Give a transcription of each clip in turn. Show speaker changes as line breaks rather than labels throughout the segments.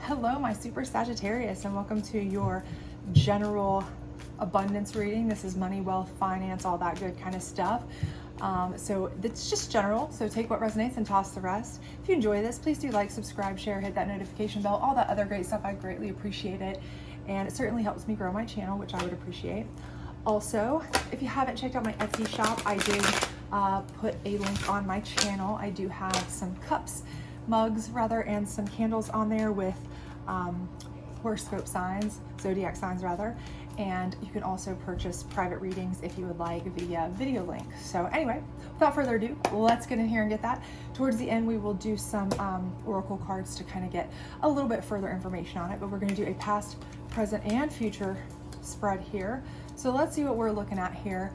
Hello, my super Sagittarius, and welcome to your general abundance reading. This is money, wealth, finance, all that good kind of stuff. So it's just general, so take what resonates and toss the rest. If you enjoy this, please do like, subscribe, share, hit that notification bell, all that other great stuff. I greatly appreciate it, and it certainly helps me grow my channel, which I would appreciate. Also, if you haven't checked out my Etsy shop, I did put a link on my channel. I do have some mugs rather, and some candles on there with horoscope signs, zodiac signs rather, and you can also purchase private readings if you would like via video link. So anyway, without further ado, let's get in here and get that. Towards the end, we will do some oracle cards to kind of get a little bit further information on it, but we're going to do a past, present, and future spread here. So let's see what we're looking at here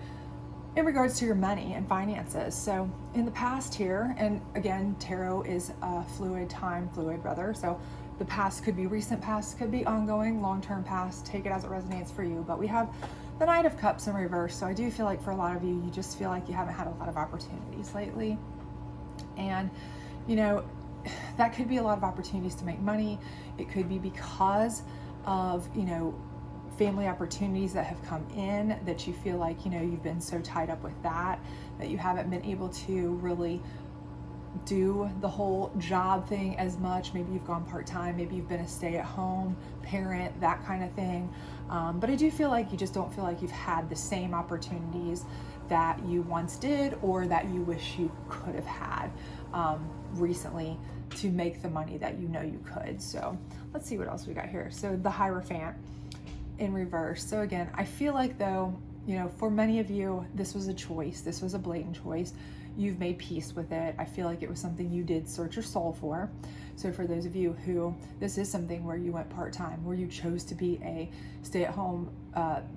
in regards to your money and finances. So in the past here, and again, tarot is a fluid rather. So the past could be recent past, could be ongoing, long-term past, take it as it resonates for you. But we have the Knight of Cups in reverse. So I do feel like for a lot of you, you just feel like you haven't had a lot of opportunities lately. And, you know, that could be a lot of opportunities to make money. It could be because of, you know, family opportunities that have come in that you feel like, you know, you've been so tied up with that you haven't been able to really do the whole job thing as much. Maybe you've gone part-time, maybe you've been a stay-at-home parent, that kind of thing. But I do feel like you just don't feel like you've had the same opportunities that you once did, or that you wish you could have had recently to make the money that you know you could. So let's see what else we got here. So the Hierophant in reverse. So again, I feel like though, you know, for many of you, this was a choice. This was a blatant choice. You've made peace with it. I feel like it was something you did search your soul for. So for those of you who, this is something where you went part-time, where you chose to be a stay-at-home,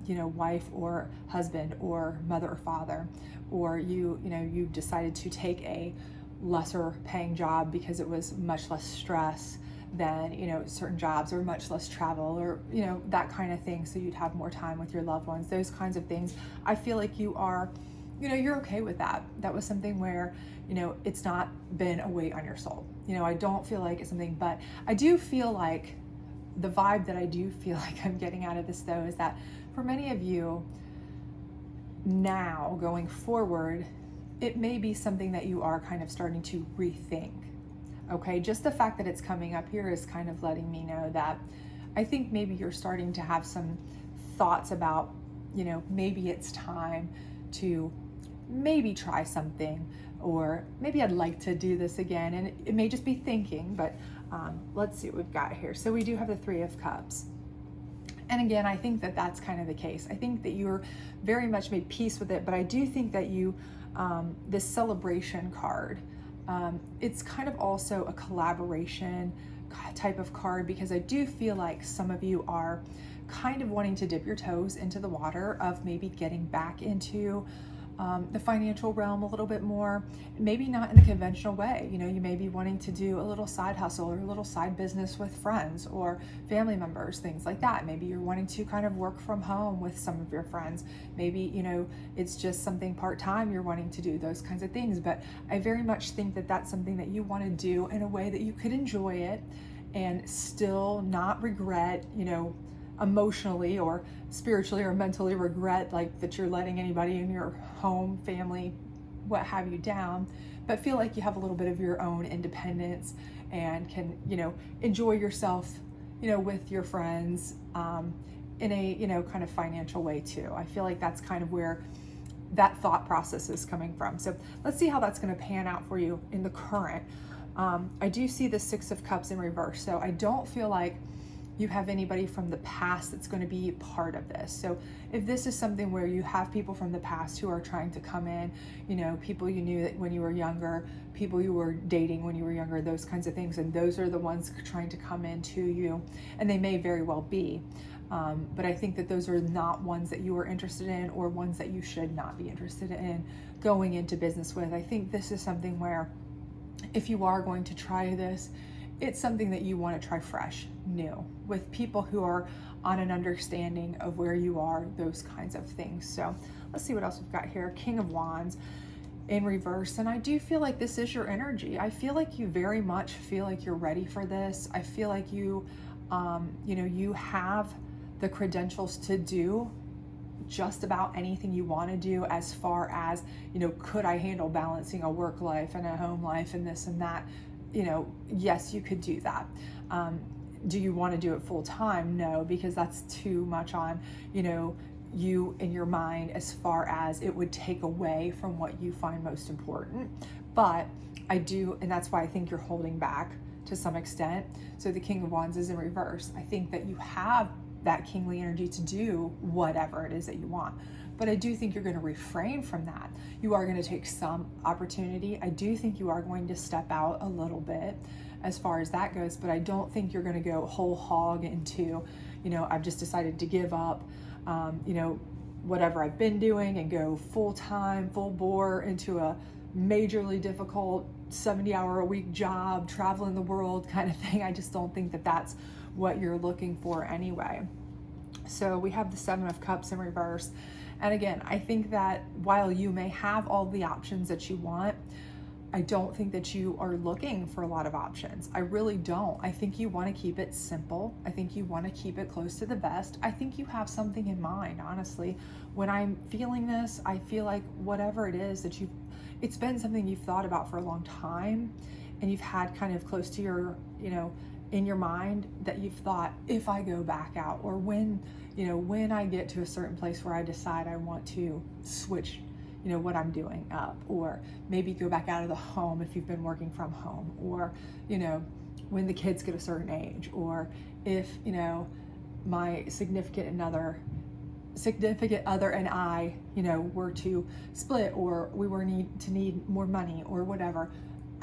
you know, wife or husband or mother or father, or you decided to take a lesser paying job because it was much less stress than, you know, certain jobs, or much less travel, or, you know, that kind of thing. So you'd have more time with your loved ones, those kinds of things. I feel like you are, you know, you're okay with that. That was something where, you know, it's not been a weight on your soul. You know, I don't feel like it's something, but I do feel like the vibe that I do feel like I'm getting out of this though is that for many of you now going forward, it may be something that you are kind of starting to rethink. Okay, just the fact that it's coming up here is kind of letting me know that I think maybe you're starting to have some thoughts about, you know, maybe it's time to maybe try something, or maybe I'd like to do this again. And it may just be thinking, but let's see what we've got here. So we do have the Three of Cups. And again, I think that that's kind of the case. I think that you're very much made peace with it, but I do think that you, this celebration card, it's kind of also a collaboration type of card, because I do feel like some of you are kind of wanting to dip your toes into the water of maybe getting back into the financial realm a little bit more, maybe not in the conventional way. You know, you may be wanting to do a little side hustle or a little side business with friends or family members, things like that. Maybe you're wanting to kind of work from home with some of your friends. Maybe, you know, it's just something part-time you're wanting to do, those kinds of things. But I very much think that that's something that you want to do in a way that you could enjoy it and still not regret, you know, emotionally or spiritually or mentally regret like that you're letting anybody in your home, family, what have you down, but feel like you have a little bit of your own independence and can, you know, enjoy yourself, you know, with your friends in a, you know, kind of financial way too. I feel like that's kind of where that thought process is coming from. So let's see how that's going to pan out for you in the current. I do see the Six of Cups in reverse. So I don't feel like you have anybody from the past that's going to be part of this. So if this is something where you have people from the past who are trying to come in, you know, people you knew that when you were younger, people you were dating when you were younger, those kinds of things, and those are the ones trying to come into you, and they may very well be. But I think that those are not ones that you are interested in, or ones that you should not be interested in going into business with. I think this is something where if you are going to try this, it's something that you want to try fresh, new, with people who are on an understanding of where you are, those kinds of things. So let's see what else we've got here. King of Wands. in reverse. And I do feel like this is your energy. I feel like you very much feel like you're ready for this. I feel like you, you have the credentials to do just about anything you want to do, as far as, could I handle balancing a work life and a home life and this and that? Yes, you could do that. Do you want to do it full time? No, because that's too much on, you in your mind, as far as it would take away from what you find most important. But I do, and that's why I think you're holding back to some extent. So the King of Wands is in reverse. I think that you have that kingly energy to do whatever it is that you want. But I do think you're going to refrain from that. You are going to take some opportunity. I do think you are going to step out a little bit as far as that goes, but I don't think you're going to go whole hog into, I've just decided to give up, whatever I've been doing and go full time, full bore into a majorly difficult 70-hour-a-week job, traveling the world kind of thing. I just don't think that that's what you're looking for anyway. So we have the Seven of Cups in reverse. And again, I think that while you may have all the options that you want, I don't think that you are looking for a lot of options. I really don't. I think you want to keep it simple. I think you want to keep it close to the vest. I think you have something in mind, honestly. When I'm feeling this, I feel like whatever it is that it's been something you've thought about for a long time, and you've had kind of close to your, in your mind, that you've thought, if I go back out, or when I get to a certain place where I decide I want to switch what I'm doing up, or maybe go back out of the home if you've been working from home, or, when the kids get a certain age, or if, my significant other and I, were to split, or we were need more money or whatever.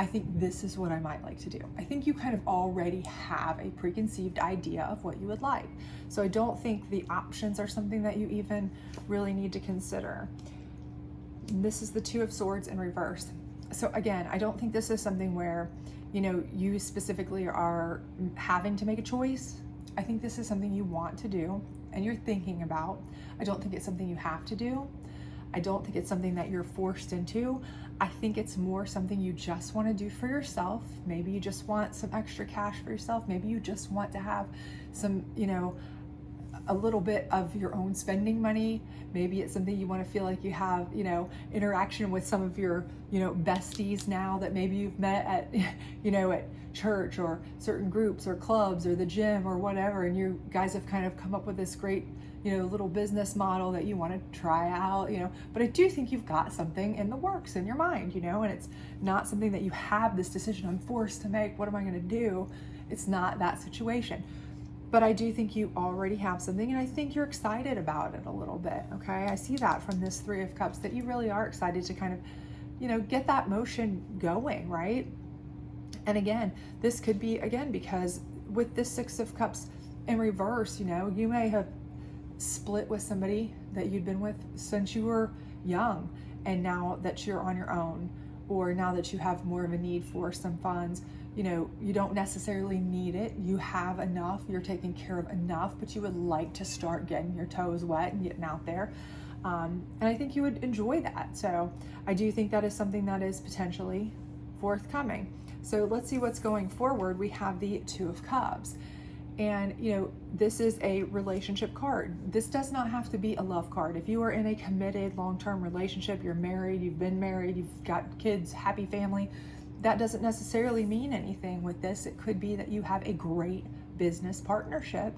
I think this is what I might like to do. I think you kind of already have a preconceived idea of what you would like. So I don't think the options are something that you even really need to consider. This is the Two of Swords in reverse. So again, I don't think this is something where, you specifically are having to make a choice. I think this is something you want to do and you're thinking about. I don't think it's something you have to do. I don't think it's something that you're forced into. I think it's more something you just want to do for yourself. Maybe you just want some extra cash for yourself. Maybe you just want to have some, a little bit of your own spending money. Maybe it's something you want to feel like you have, interaction with some of your, besties now that maybe you've met at, at church or certain groups or clubs or the gym or whatever. And you guys have kind of come up with this great, little business model that you want to try out, but I do think you've got something in the works in your mind, and it's not something that you have this decision I'm forced to make. What am I going to do? It's not that situation. But I do think you already have something, and I think you're excited about it a little bit, okay? I see that from this Three of Cups, that you really are excited to kind of, get that motion going, right? And again, this could be, because with this Six of Cups in reverse, you may have split with somebody that you'd been with since you were young, and now that you're on your own, or now that you have more of a need for some funds, you don't necessarily need it. You have enough, you're taking care of enough, but you would like to start getting your toes wet and getting out there. And I think you would enjoy that. So I do think that is something that is potentially forthcoming. So let's see what's going forward. We have the Two of Cups. And, this is a relationship card. This does not have to be a love card. If you are in a committed long-term relationship, you're married, you've been married, you've got kids, happy family, that doesn't necessarily mean anything with this. It could be that you have a great business partnership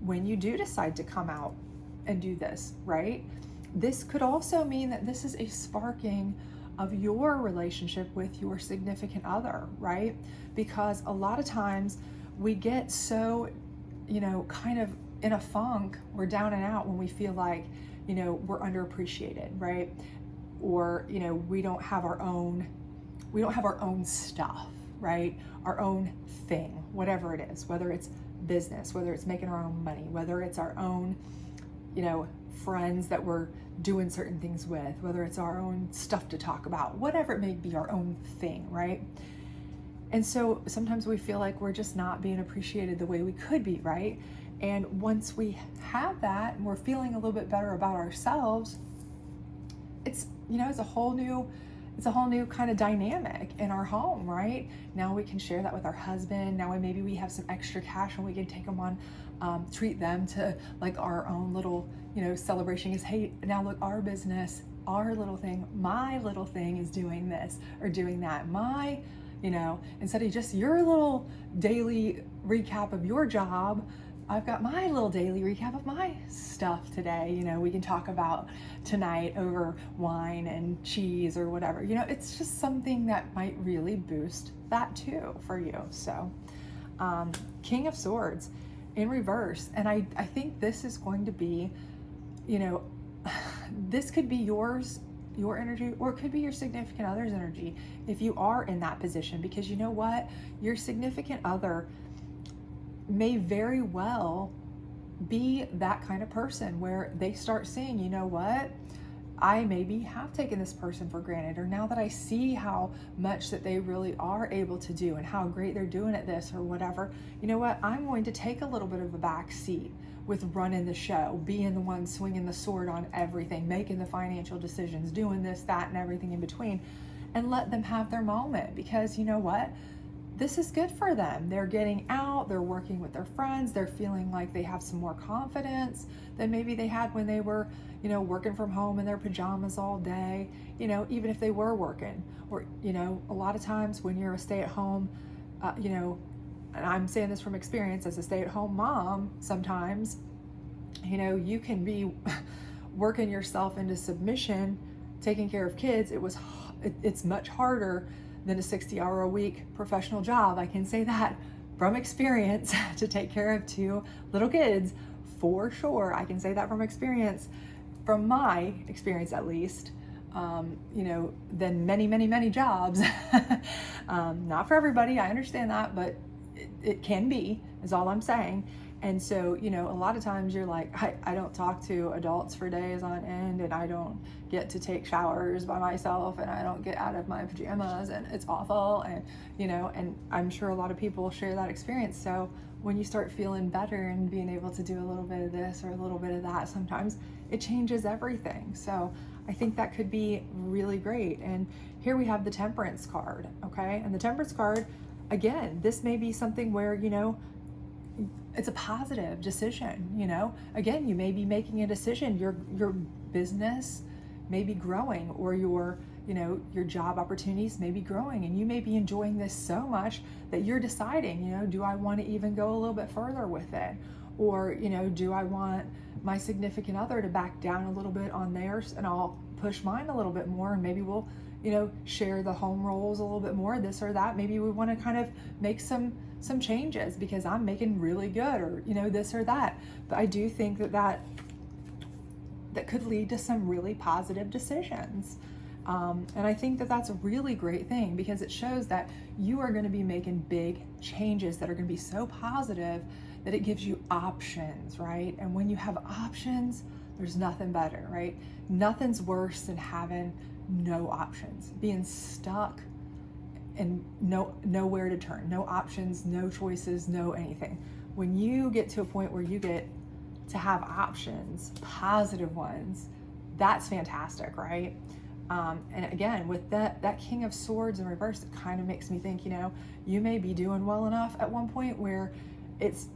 when you do decide to come out and do this, right? This could also mean that this is a sparking of your relationship with your significant other, right? Because a lot of times we get so, kind of in a funk, we're down and out when we feel like, we're underappreciated, right? Or, we don't have our own stuff, right? Our own thing, whatever it is, whether it's business, whether it's making our own money, whether it's our own, friends that we're doing certain things with, whether it's our own stuff to talk about, whatever it may be, our own thing, right? And so sometimes we feel like we're just not being appreciated the way we could be, right? And once we have that and we're feeling a little bit better about ourselves, it's, it's a whole new it's a whole new kind of dynamic in our home, right? Now we can share that with our husband. Now maybe we have some extra cash and we can take them on, treat them to like our own little, celebration is, hey, now look, our business, our little thing, my little thing is doing this or doing that. My, instead of just your little daily recap of your job, I've got my little daily recap of my stuff today. We can talk about tonight over wine and cheese or whatever. It's just something that might really boost that too for you. So, King of Swords in reverse. And I think this is going to be, this could be yours, your energy, or it could be your significant other's energy if you are in that position, because you know what? Your significant other may very well be that kind of person where they start seeing, you know what, I maybe have taken this person for granted, or now that I see how much that they really are able to do and how great they're doing at this or whatever, you know what, I'm going to take a little bit of a back seat with running the show, being the one swinging the sword on everything, making the financial decisions, doing this, that, and everything in between, and let them have their moment, because you know what, this is good for them. They're getting out, they're working with their friends, they're feeling like they have some more confidence than maybe they had when they were, working from home in their pajamas all day, even if they were working. Or, a lot of times when you're a stay-at-home, and I'm saying this from experience as a stay-at-home mom, sometimes, you can be working yourself into submission, taking care of kids. It's much harder than a 60-hour-a-week professional job. I can say that from experience, to take care of 2 little kids, for sure. I can say that from experience, from my experience at least, than many, many, many jobs. Not for everybody, I understand that, but it can be, is all I'm saying. And so, a lot of times you're like, I don't talk to adults for days on end, and I don't get to take showers by myself, and I don't get out of my pajamas, and it's awful. And, and I'm sure a lot of people share that experience. So when you start feeling better and being able to do a little bit of this or a little bit of that, sometimes it changes everything. So I think that could be really great. And here we have the Temperance card, okay? And the Temperance card, again, this may be something where, it's a positive decision, again, you may be making a decision, your business may be growing, or your job opportunities may be growing, and you may be enjoying this so much that you're deciding, do I want to even go a little bit further with it? Or, do I want my significant other to back down a little bit on theirs and I'll push mine a little bit more, and maybe we'll, share the home roles a little bit more, this or that. Maybe we want to kind of make some changes because I'm making really good, or, this or that. But I do think that could lead to some really positive decisions. And I think that that's a really great thing, because it shows that you are going to be making big changes that are going to be so positive that it gives you options, right? And when you have options, there's nothing better, right? Nothing's worse than having no options, being stuck and nowhere to turn, no options, no choices, no anything. When you get to a point where you get to have options, positive ones, that's fantastic, right? And again, with that King of Swords in reverse, it kind of makes me think, you may be doing well enough at one point where it's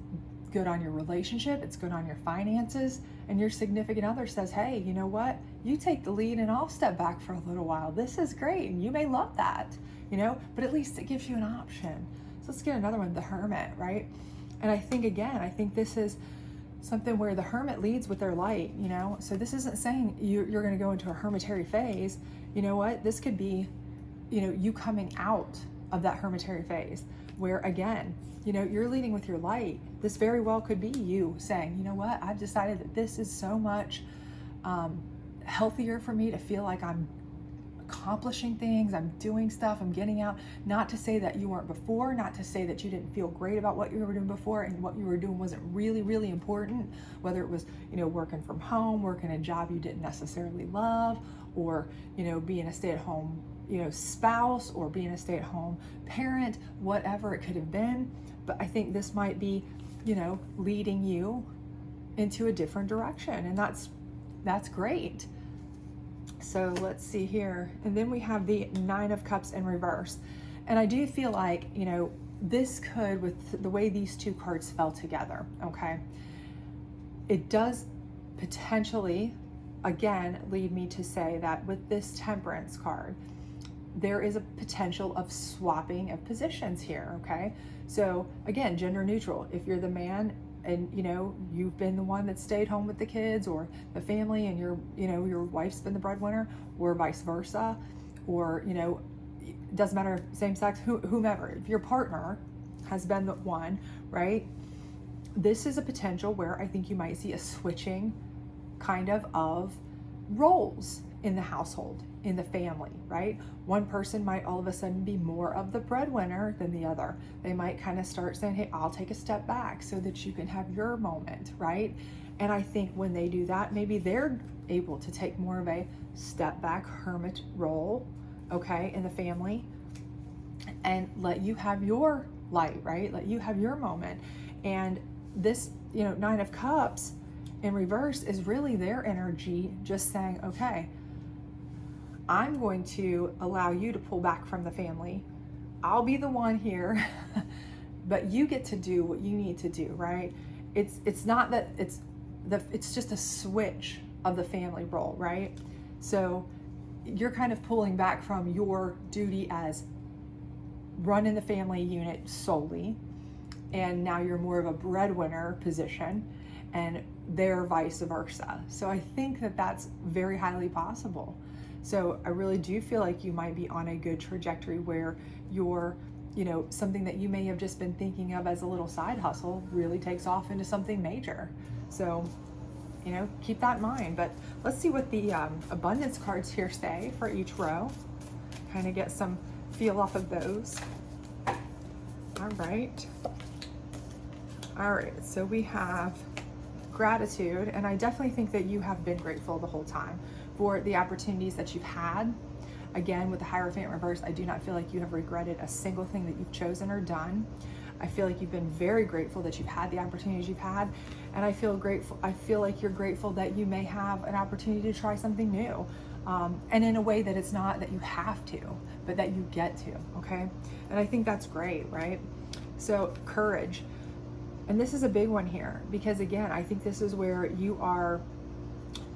good on your relationship, it's good on your finances, and your significant other says, hey, you know what? You take the lead and I'll step back for a little while. This is great. And you may love that, but at least it gives you an option. So let's get another one, the Hermit, right? And I think this is something where the Hermit leads with their light, So this isn't saying you're going to go into a hermitary phase. You know what? This could be, you coming out of that hermitary phase where, again, you're leading with your light. This very well could be you saying, you know what? I've decided that this is so much healthier for me to feel like I'm accomplishing things, I'm doing stuff, I'm getting out. Not to say that you weren't before, not to say that you didn't feel great about what you were doing before and what you were doing wasn't really, really important, whether it was, working from home, working a job you didn't necessarily love, or, being a stay-at-home, spouse, or being a stay-at-home parent, whatever it could have been. But I think this might be, leading you into a different direction, and that's great. So let's see here. And then we have the Nine of Cups in reverse. And I do feel like, you know, this could, with the way these two cards fell together, okay, it does potentially, again, lead me to say that with this Temperance card, there is a potential of swapping of positions here, okay? So again, gender neutral. If you're the man and, you know, you've been the one that stayed home with the kids or the family, and your wife's been the breadwinner, or vice versa, or, you know, it doesn't matter, same sex, whomever, if your partner has been the one, right? This is a potential where I think you might see a switching kind of roles in the household, in the family, right? One person might all of a sudden be more of the breadwinner than the other. They might kind of start saying, hey, I'll take a step back so that you can have your moment, right? And I think when they do that, maybe they're able to take more of a step back hermit role, okay, in the family, and let you have your light, right? Let you have your moment. And this, you know, Nine of Cups in reverse is really their energy just saying, okay, I'm going to allow you to pull back from the family. I'll be the one here, but you get to do what you need to do, right? It's not that it's just a switch of the family role, right? So you're kind of pulling back from your duty as running the family unit solely, and now you're more of a breadwinner position, and they're vice versa. So I think that that's very highly possible. So I really do feel like you might be on a good trajectory where you're, you know, something that you may have just been thinking of as a little side hustle really takes off into something major. So, you know, keep that in mind. But let's see what the abundance cards here say for each row. Kind of get some feel off of those. All right. All right, so we have gratitude, and I definitely think that you have been grateful the whole time for the opportunities that you've had. Again, with the Hierophant reverse, I do not feel like you have regretted a single thing that you've chosen or done. I feel like you've been very grateful that you've had the opportunities you've had, and I feel like you're grateful that you may have an opportunity to try something new, and in a way that it's not that you have to, but that you get to, okay? And I think that's great, right? So courage. And this is a big one here, because again, I think this is where you are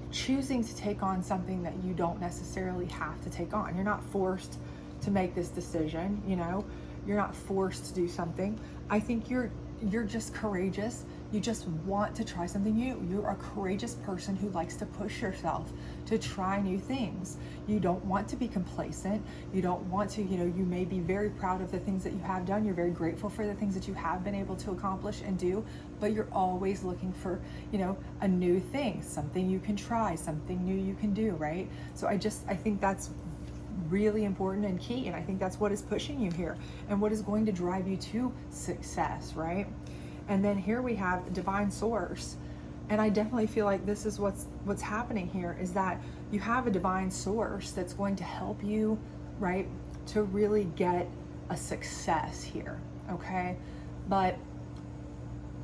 choosing to take on something that you don't necessarily have to take on. You're not forced to make this decision, you know, you're not forced to do something. I think you're just courageous. You just want to try something new. You're a courageous person who likes to push yourself to try new things. You don't want to be complacent. You don't want to, you know, you may be very proud of the things that you have done. You're very grateful for the things that you have been able to accomplish and do, but you're always looking for, you know, a new thing, something you can try, something new you can do, right? So I think that's really important and key, and I think that's what is pushing you here and what is going to drive you to success, right? And then here we have divine source, and I definitely feel like this is what's happening here, is that you have a divine source that's going to help you, right, to really get a success here, okay? But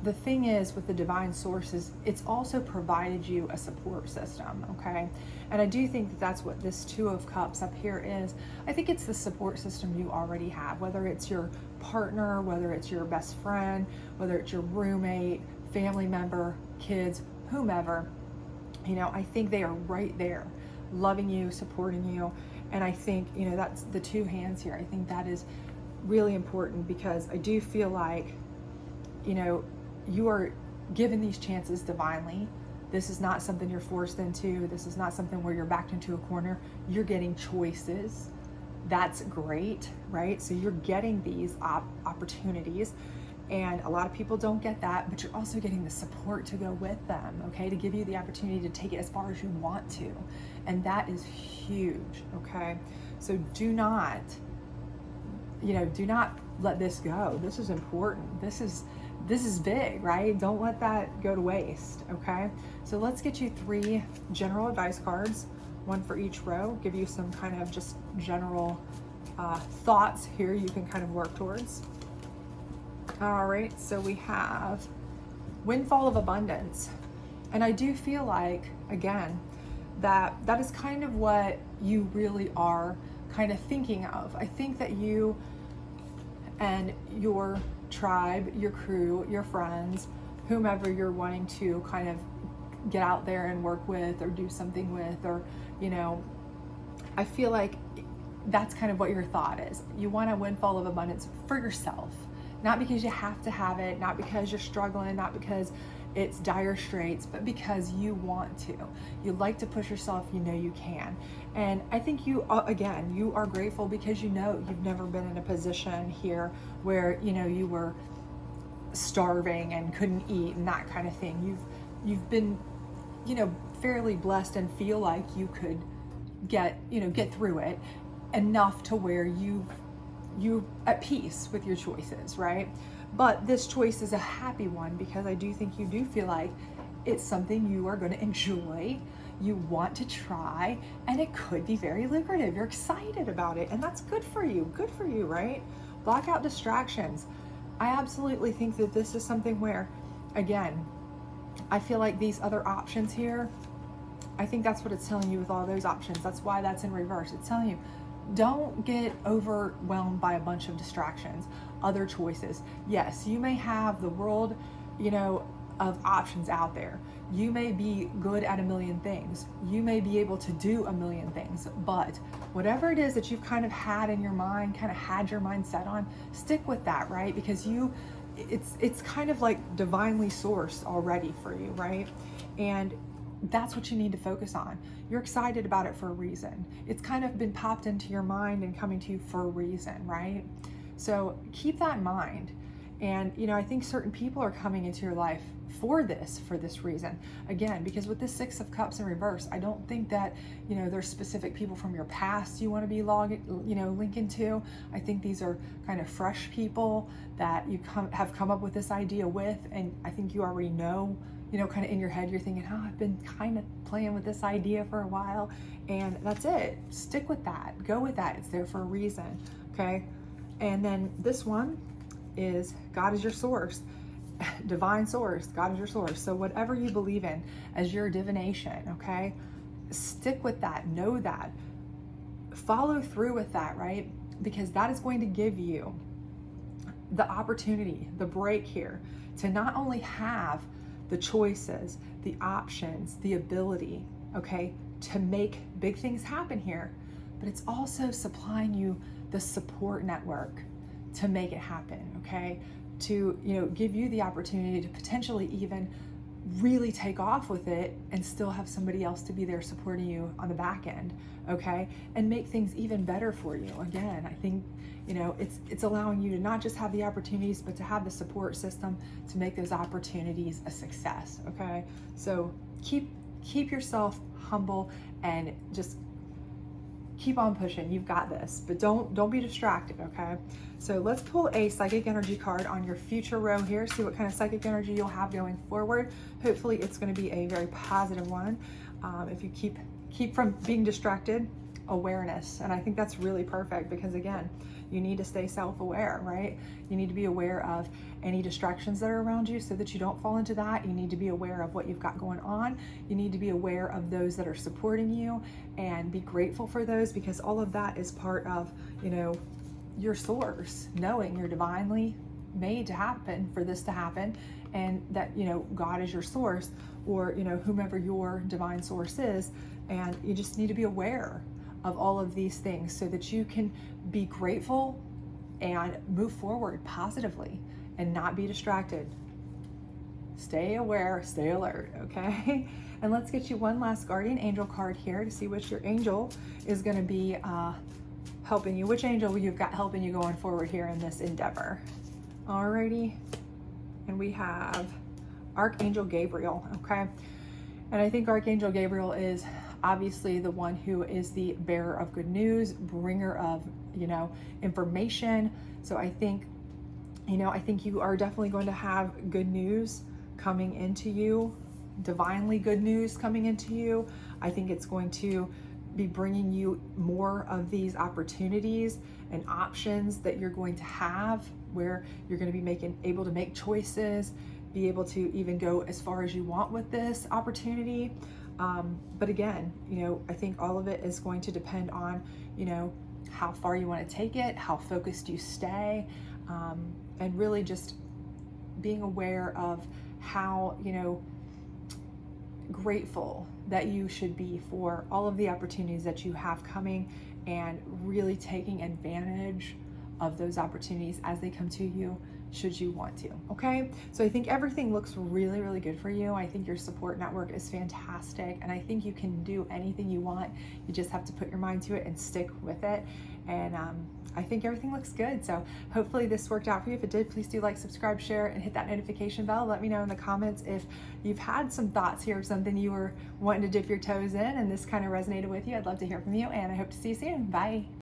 the thing is with the divine sources, it's also provided you a support system, okay? And I do think that that's what this Two of Cups up here is. I think it's the support system you already have, whether it's your partner, whether it's your best friend, whether it's your roommate, family member, kids, whomever. You know, I think they are right there, loving you, supporting you. And I think, you know, that's the two hands here. I think that is really important, because I do feel like, you know, you are given these chances divinely. This is not something you're forced into. This is not something where you're backed into a corner. You're getting choices. That's great, right? So you're getting these opportunities, and a lot of people don't get that, but you're also getting the support to go with them, okay? To give you the opportunity to take it as far as you want to. And that is huge, okay? So do not let this go. This is important. This is big, right? Don't let that go to waste, okay? So let's get you 3 general advice cards, one for each row, give you some kind of just general thoughts here you can kind of work towards. All right, so we have Windfall of Abundance. And I do feel like, again, that is kind of what you really are kind of thinking of. I think that you and your tribe, your crew, your friends, whomever you're wanting to kind of get out there and work with or do something with, or, I feel like that's kind of what your thought is. You want a windfall of abundance for yourself, not because you have to have it, not because you're struggling, not because it's dire straits, but because you want to. You like to push yourself, you can. And I think you are grateful because you've never been in a position here where, you were starving and couldn't eat and that kind of thing. You've been, fairly blessed and feel like you could get through it enough to where you at peace with your choices, right? But this choice is a happy one because I do think you do feel like it's something you are going to enjoy, you want to try, and it could be very lucrative. You're excited about it, and that's good for you, right? Block out distractions. I absolutely think that this is something where, again, I feel like these other options here, I think that's what it's telling you with all those options. That's why that's in reverse. It's telling you, don't get overwhelmed by a bunch of distractions, other choices. Yes, you may have the world, of options out there. You may be good at a million things. You may be able to do a million things, but whatever it is that you've kind of had in your mind, kind of had your mind set on, stick with that, right? Because it's kind of like divinely sourced already for you, right? And that's what you need to focus on. You're excited about it for a reason. It's kind of been popped into your mind and coming to you for a reason, right? So keep that in mind. And, I think certain people are coming into your life for this reason. Again, because with this Six of Cups in reverse, I don't think that, there's specific people from your past you want to be linking to. I think these are kind of fresh people that you have come up with this idea with, and I think you already know, kind of in your head, you're thinking, oh, I've been kind of playing with this idea for a while, and that's it. Stick with that. Go with that. It's there for a reason, okay? And then this one is God is your source, divine source. God is your source. So whatever you believe in as your divination, okay, stick with that. Know that. Follow through with that, right? Because that is going to give you the opportunity, the break here, to not only have the choices, the options, the ability, okay, to make big things happen here, but it's also supplying you the support network to make it happen, okay? To, give you the opportunity to potentially even really take off with it and still have somebody else to be there supporting you on the back end, okay? And make things even better for you. Again, I think, it's allowing you to not just have the opportunities, but to have the support system to make those opportunities a success, okay? So keep yourself humble and just keep on pushing. You've got this, but don't be distracted, okay? So let's pull a psychic energy card on your future row here, see what kind of psychic energy you'll have going forward. Hopefully it's going to be a very positive one. If you keep from being distracted, awareness. And I think that's really perfect because, again, you need to stay self-aware, right? You need to be aware of any distractions that are around you so that you don't fall into that. You need to be aware of what you've got going on. You need to be aware of those that are supporting you and be grateful for those, because all of that is part of, your source, knowing you're divinely made to happen for this to happen, and that, God is your source, or, whomever your divine source is. And you just need to be aware of all of these things so that you can be grateful and move forward positively and not be distracted. Stay aware, stay alert, okay? And let's get you one last guardian angel card here to see which your angel is going to be helping you, which angel you've got helping you going forward here in this endeavor. Alrighty, and we have Archangel Gabriel, okay? And I think Archangel Gabriel is obviously the one who is the bearer of good news, bringer of, information. So I think you are definitely going to have good news coming into you, divinely good news coming into you. I think it's going to be bringing you more of these opportunities and options that you're going to have, where you're going to be able to make choices, be able to even go as far as you want with this opportunity. But again, I think all of it is going to depend on, how far you want to take it, how focused you stay, and really just being aware of how, grateful that you should be for all of the opportunities that you have coming, and really taking advantage of those opportunities as they come to you, should you want to. Okay, so I think everything looks really, really good for you. I think your support network is fantastic, and I think you can do anything you want. You just have to put your mind to it and stick with it. And I think everything looks good. So hopefully this worked out for you. If it did, please do like, subscribe, share, and hit that notification bell. Let me know in the comments if you've had some thoughts here of something you were wanting to dip your toes in and this kind of resonated with you. I'd love to hear from you, and I hope to see you soon. Bye.